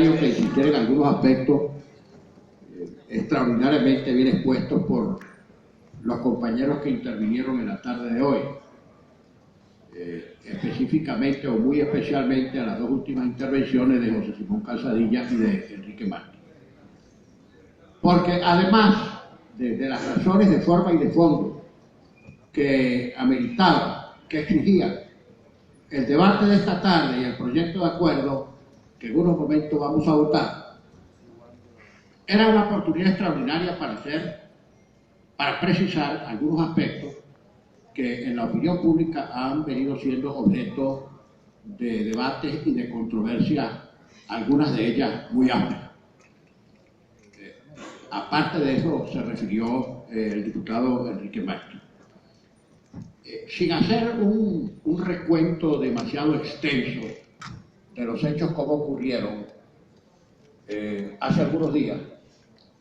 necesario que insistir en algunos aspectos extraordinariamente bien expuestos por los compañeros que intervinieron en la tarde de hoy, específicamente o muy especialmente a las dos últimas intervenciones de José Simón Calzadilla y de Enrique Martí. Porque además de las razones de forma y de fondo que ameritaban, que exigían el debate de esta tarde y el proyecto de acuerdo que en unos momentos vamos a votar, era una oportunidad extraordinaria para precisar algunos aspectos que en la opinión pública han venido siendo objeto de debates y de controversia, algunas de ellas muy amplias. Aparte de eso se refirió el diputado Enrique Martí. Sin hacer un recuento demasiado extenso de los hechos como ocurrieron hace algunos días,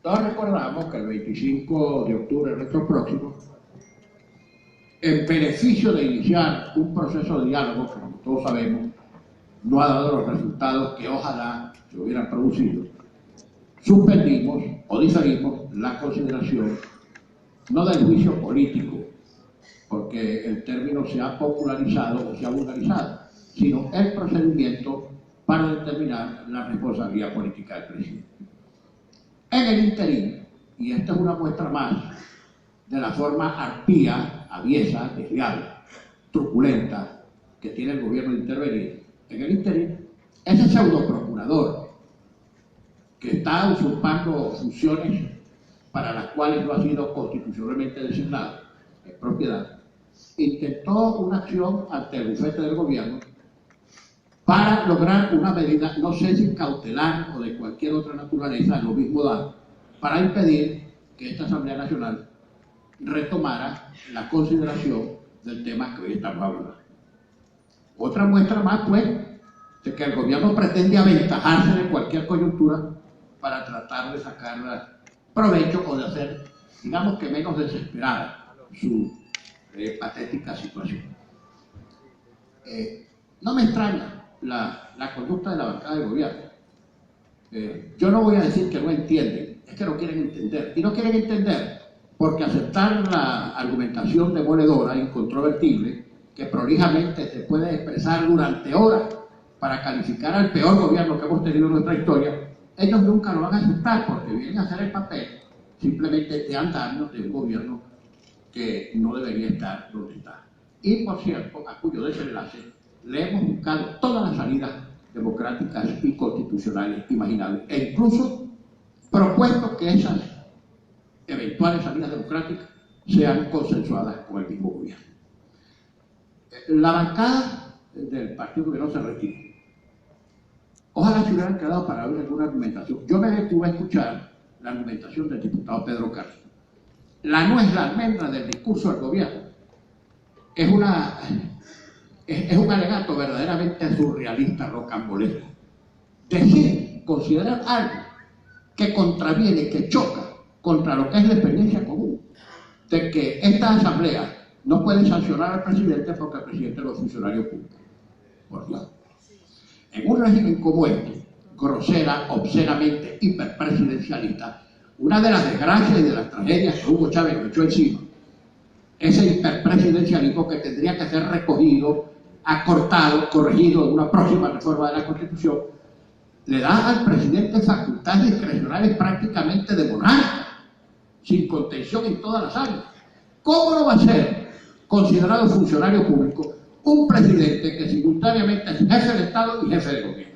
todos recordamos que el 25 de octubre nuestro próximo, en beneficio de iniciar un proceso de diálogo que, como todos sabemos, no ha dado los resultados que ojalá se hubieran producido, suspendimos o diferimos la consideración no del juicio político, porque el término se ha popularizado o se ha vulgarizado, sino el procedimiento para determinar la responsabilidad política del presidente. En el interín, y esta es una muestra más de la forma arpía, aviesa, desleal, truculenta que tiene el gobierno de intervenir, en el interín, ese pseudo procurador que está usurpando funciones para las cuales no ha sido constitucionalmente designado en propiedad, intentó una acción ante el bufete del gobierno para lograr una medida, no sé si cautelar o de cualquier otra naturaleza, lo mismo da, para impedir que esta Asamblea Nacional retomara la consideración del tema que hoy estamos hablando. Otra muestra más, pues, de que el gobierno pretende aventajarse de cualquier coyuntura para tratar de sacar provecho o de hacer, digamos que menos desesperada su patética situación. No me extraña la conducta de la bancada del gobierno. Yo no voy a decir que no entienden, es que no quieren entender. Y no quieren entender porque aceptar la argumentación demoledora, incontrovertible, que prolijamente se puede expresar durante horas para calificar al peor gobierno que hemos tenido en nuestra historia, ellos nunca lo van a aceptar porque vienen a hacer el papel simplemente de antaños de un gobierno que no debería estar donde está. Y por cierto, a cuyo desenlace le hemos buscado todas las salidas democráticas y constitucionales imaginables, e incluso propuesto que esas eventuales salidas democráticas sean consensuadas con el mismo gobierno. La bancada del partido que no se retira. Ojalá se hubieran quedado para oír alguna argumentación. Yo me detuve a escuchar la argumentación del diputado Pedro Cárcel. La no es la almendra del discurso del gobierno. Es un alegato verdaderamente surrealista, rocambolesco. Decir, considerar algo que contraviene, que choca contra lo que es la experiencia común, de que esta asamblea no puede sancionar al presidente porque el presidente no es funcionario público. Por Dios. En un régimen como este, grosera, obscenamente hiperpresidencialista, una de las desgracias y de las tragedias que Hugo Chávez nos echó encima, ese hiperpresidencialismo que tendría que ser recogido, acortado, corregido en una próxima reforma de la Constitución, le da al presidente facultades discrecionales prácticamente de monarca, sin contención en todas las áreas. ¿Cómo no va a ser considerado funcionario público un presidente que simultáneamente es jefe de Estado y jefe de gobierno?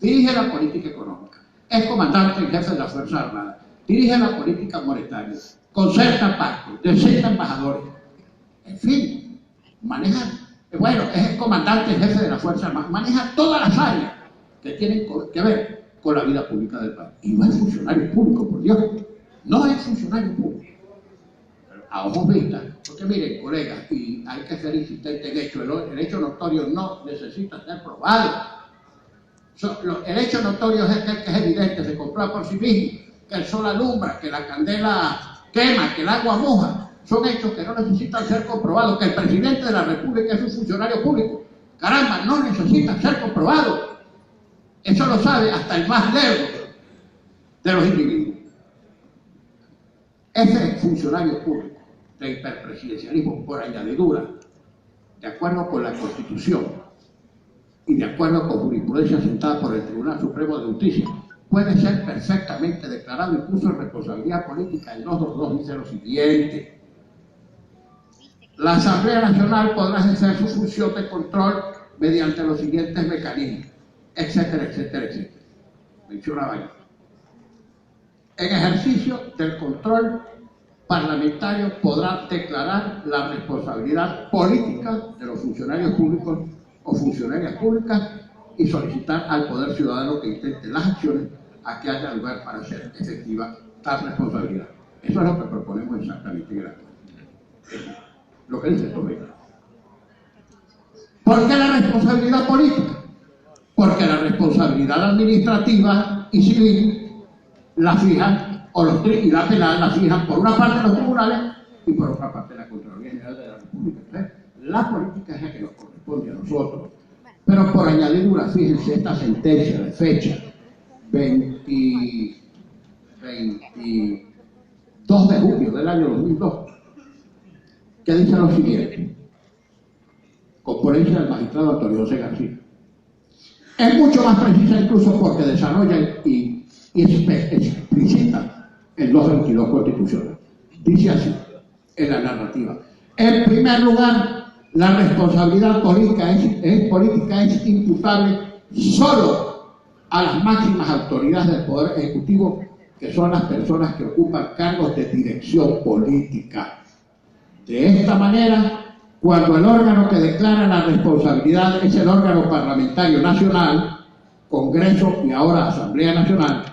Dirige la política económica, es comandante y jefe de la Fuerza Armada, dirige la política monetaria, concerta pactos, designa embajadores, en fin, maneja, bueno, es el comandante y jefe de la Fuerza Armada, maneja todas las áreas que tienen que ver con la vida pública del país. Y no es funcionario público, por Dios, no es funcionario público. A ojos vistas, porque miren, colegas, y hay que ser insistente en hecho, el hecho notorio no necesita ser probado. El hecho notorio es aquel que es evidente, se comprueba por sí mismo, que el sol alumbra, que la candela quema, que el agua moja. Son hechos que no necesitan ser comprobados, que el presidente de la República es un funcionario público. Caramba, no necesitan ser comprobados. Eso lo sabe hasta el más lerdo de los individuos. Ese funcionario público de hiperpresidencialismo por añadidura, de acuerdo con la Constitución y de acuerdo con jurisprudencia sentada por el Tribunal Supremo de Justicia, puede ser perfectamente declarado incluso en responsabilidad política. El 222 dice lo siguiente: la Asamblea Nacional podrá ejercer su función de control mediante los siguientes mecanismos, etcétera, etcétera, etcétera. Mencionaba yo. En ejercicio del control parlamentario podrá declarar la responsabilidad política de los funcionarios públicos o funcionarias públicas y solicitar al Poder Ciudadano que intente las acciones a que haya lugar para hacer efectiva tal responsabilidad. Eso es lo que proponemos exactamente en el acuerdo. Lo que dice Tomé. ¿Por qué la responsabilidad política? Porque la responsabilidad administrativa y civil la fijan, y la penal la fijan por una parte los tribunales y por otra parte la Contraloría General de la República. Entonces, la política es la que nos corresponde a nosotros. Pero por añadidura, fíjense esta sentencia de fecha 22 de junio del año 2002, que dice lo siguiente, con ponencia del magistrado Antonio José García. Es mucho más precisa incluso porque desarrolla y explicita el 222 constitucional. Dice así, en la narrativa: en primer lugar, la responsabilidad política es imputable solo a las máximas autoridades del Poder Ejecutivo, que son las personas que ocupan cargos de dirección política. De esta manera, cuando el órgano que declara la responsabilidad es el órgano parlamentario nacional, Congreso y ahora Asamblea Nacional,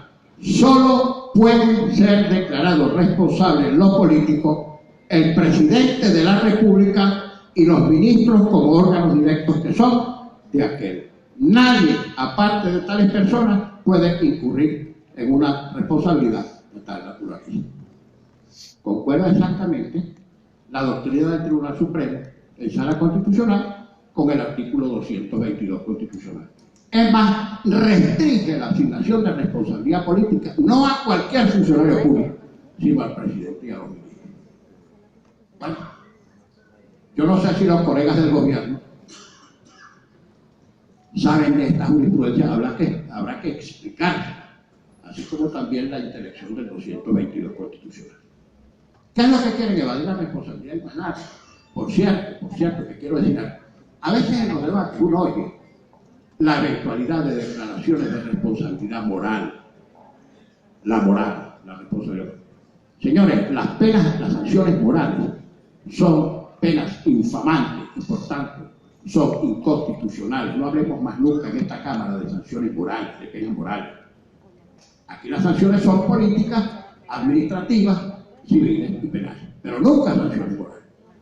solo pueden ser declarados responsables en lo político el presidente de la República y los ministros como órganos directos que son de aquel. Nadie, aparte de tales personas, puede incurrir en una responsabilidad de tal naturaleza. Concuerda exactamente la doctrina del Tribunal Supremo en Sala Constitucional con el artículo 222 constitucional. Es más, restringe la asignación de responsabilidad política no a cualquier funcionario público, sino al presidente y a los ministros. Bueno, yo no sé si los colegas del gobierno saben de esta jurisprudencia, habrá que explicar, así como también la intelección del 222 constitucional. ¿Qué es lo que quieren? Evadir la responsabilidad y más nada. Por cierto, que quiero decir algo. A veces en los debates uno oye la eventualidad de declaraciones de responsabilidad moral. La responsabilidad. Señores, las penas, las sanciones morales son penas infamantes y por tanto son inconstitucionales. No hablemos más nunca en esta Cámara de sanciones morales, de penas morales. Aquí las sanciones son políticas, administrativas, civiles y penales, pero nunca sanciones morales.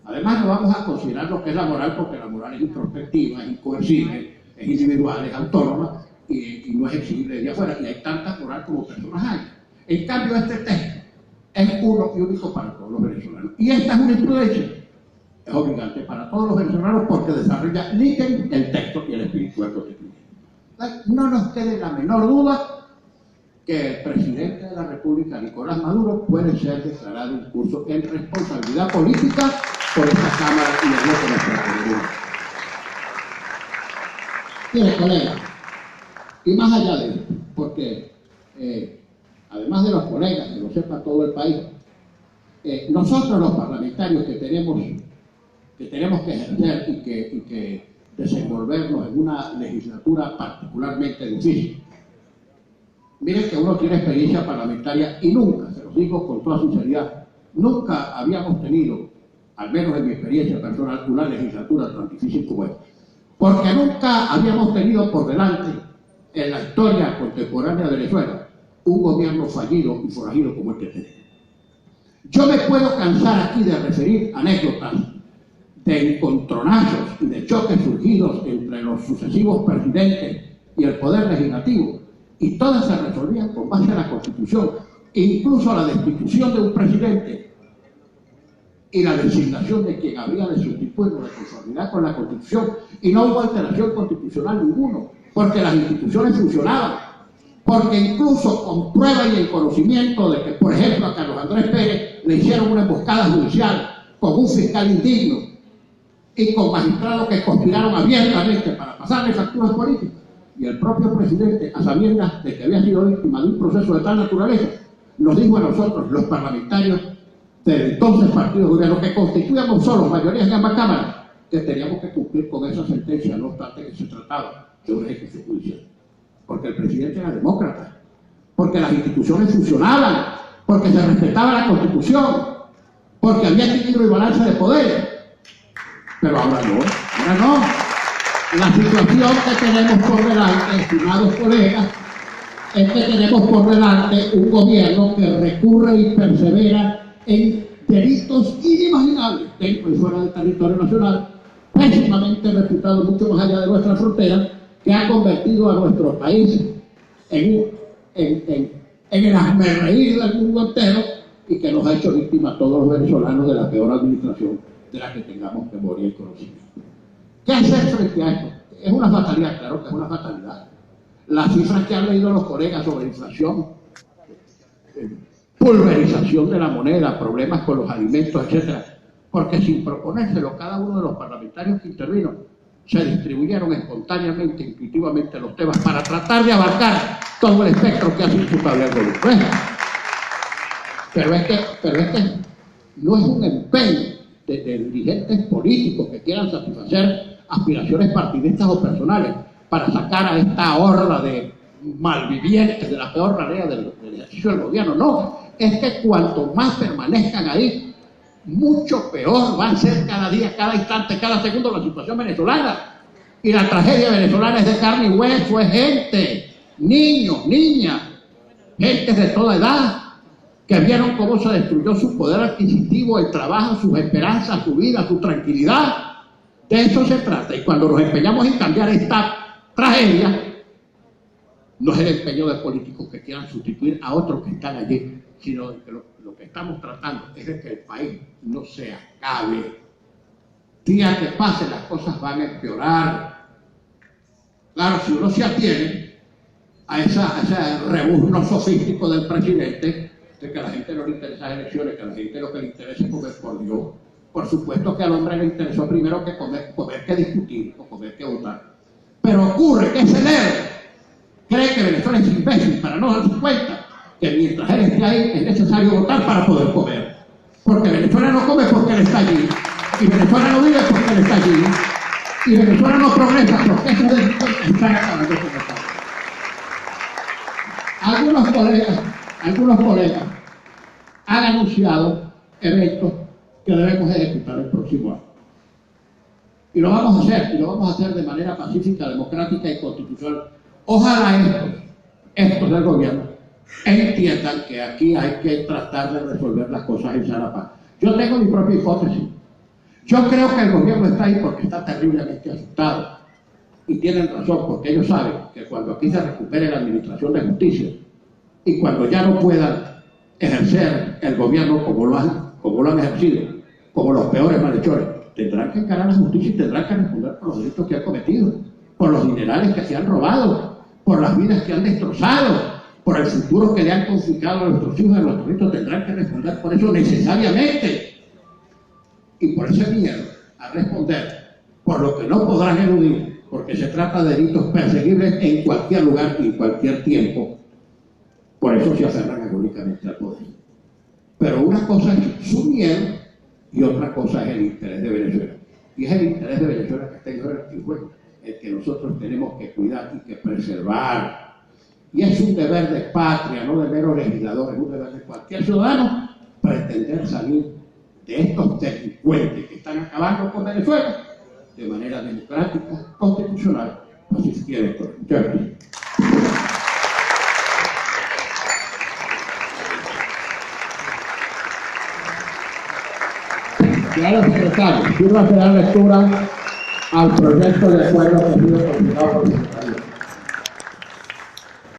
Además, no vamos a considerar lo que es la moral, porque la moral es introspectiva, es incoercible, es individual, es autónoma y no es exigible de afuera. Y hay tanta moral como personas hay. En cambio, este texto es uno y único para todos los venezolanos. Y esta es una jurisprudencia. Es obligante para todos los venezolanos porque desarrolla el texto y el espíritu del constituyente. No nos quede la menor duda que el presidente de la República, Nicolás Maduro, puede ser declarado incurso en responsabilidad política por esta Cámara y el voto de la Procuraduría. Mire, colegas, y más allá de esto, porque además de los colegas, que lo sepa todo el país, nosotros los parlamentarios que tenemos que ejercer y que desenvolvernos en una legislatura particularmente difícil. Miren que uno tiene experiencia parlamentaria y nunca, se los digo con toda sinceridad, nunca habíamos tenido, al menos en mi experiencia personal, una legislatura tan difícil como esta. Porque nunca habíamos tenido por delante, en la historia contemporánea de Venezuela, un gobierno fallido y forajido como el que tenemos. Yo me puedo cansar aquí de referir anécdotas de encontronazos y de choques surgidos entre los sucesivos presidentes y el poder legislativo, y todas se resolvían con base a la Constitución, e incluso a la destitución de un presidente y la designación de quien habría de sustituirlo de conformidad con la Constitución, y no hubo alteración constitucional ninguno. porque las instituciones funcionaban, porque incluso con prueba y el conocimiento de que, por ejemplo, a Carlos Andrés Pérez le hicieron una emboscada judicial con un fiscal indigno y con magistrados que conspiraron abiertamente para pasarle facturas políticas, y el propio presidente, a sabiendas de que había sido víctima de un proceso de tal naturaleza, nos dijo a nosotros, los parlamentarios del entonces partido de gobierno, que constituíamos solos mayorías en ambas cámaras, que teníamos que cumplir con esa sentencia, no obstante que se trataba de una ejecución judicial. Porque el presidente era demócrata, porque las instituciones funcionaban, porque se respetaba la Constitución, porque había equilibrio y balance de poderes. Pero ahora no. La situación que tenemos por delante, estimados colegas, es que tenemos por delante un gobierno que recurre y persevera en delitos inimaginables dentro y fuera del territorio nacional, pésimamente reputado mucho más allá de nuestra frontera, que ha convertido a nuestro país en el hazmerreír del mundo entero y que nos ha hecho víctimas a todos los venezolanos de la peor administración de la que tengamos memoria y conocimiento. ¿Qué hacer frente a esto? Es una fatalidad, claro que es una fatalidad. Las cifras que han leído los colegas sobre inflación, pulverización de la moneda, problemas con los alimentos, etcétera, porque sin proponérselo cada uno de los parlamentarios que intervino, se distribuyeron espontáneamente, intuitivamente los temas para tratar de abarcar todo el espectro que hace imputable al gobierno. Pero es que no es un empeño de dirigentes políticos que quieran satisfacer aspiraciones partidistas o personales para sacar a esta horda de malvivientes de la peor ralea del ejercicio del gobierno. No, es que cuanto más permanezcan ahí, mucho peor va a ser cada día, cada instante, cada segundo la situación venezolana. Y la tragedia venezolana es de carne y hueso, es gente, niños, niñas, gentes de toda edad, que vieron cómo se destruyó su poder adquisitivo, el trabajo, sus esperanzas, su vida, su tranquilidad. De eso se trata. Y cuando nos empeñamos en cambiar esta tragedia, no es el empeño de políticos que quieran sustituir a otros que están allí, sino que lo que estamos tratando es de que el país no se acabe. Día que pase, las cosas van a empeorar. Claro, si uno se atiene a ese rebuzno sofístico del presidente, de que a la gente no le interesan las elecciones, que a la gente lo que le interesa es comer, por Dios. Por supuesto que al hombre le interesó primero que comer que discutir o comer que votar. Pero ocurre que ese nerd cree que Venezuela es imbécil para no darse cuenta que mientras él esté ahí es necesario votar para poder comer. Porque Venezuela no come porque él está allí. Y Venezuela no vive porque él está allí. Y Venezuela no progresa porque esos delincuentes están acabando con el país. Algunos colegas han anunciado eventos que debemos ejecutar el próximo año. Y lo vamos a hacer de manera pacífica, democrática y constitucional. Ojalá estos del gobierno entiendan que aquí hay que tratar de resolver las cosas en sana paz. Yo tengo mi propia hipótesis. Yo creo que el gobierno está ahí porque está terriblemente asustado. Y tienen razón, porque ellos saben que cuando aquí se recupere la administración de justicia y cuando ya no puedan ejercer el gobierno como lo han ejercido, como los peores malhechores, tendrán que encarar la justicia y tendrán que responder por los delitos que han cometido, por los dinerales que se han robado, por las vidas que han destrozado, por el futuro que le han confiscado a nuestros hijos y a nuestros nietos. Tendrán que responder por eso necesariamente. Y por ese miedo a responder por lo que no podrán eludir, porque se trata de delitos perseguibles en cualquier lugar y en cualquier tiempo, por eso se aferran agónicamente al poder. Pero una cosa es su miedo y otra cosa es el interés de Venezuela. Y es el interés de Venezuela que está en juego, el que nosotros tenemos que cuidar y que preservar. Y es un deber de patria, no de meros legisladores, es un deber de cualquier ciudadano pretender salir de estos delincuentes que están acabando con Venezuela de manera democrática, constitucional, pacífica y electoral. Muchas gracias. Señor secretario, sirva a dar lectura al proyecto de acuerdo que ha sido presentado por el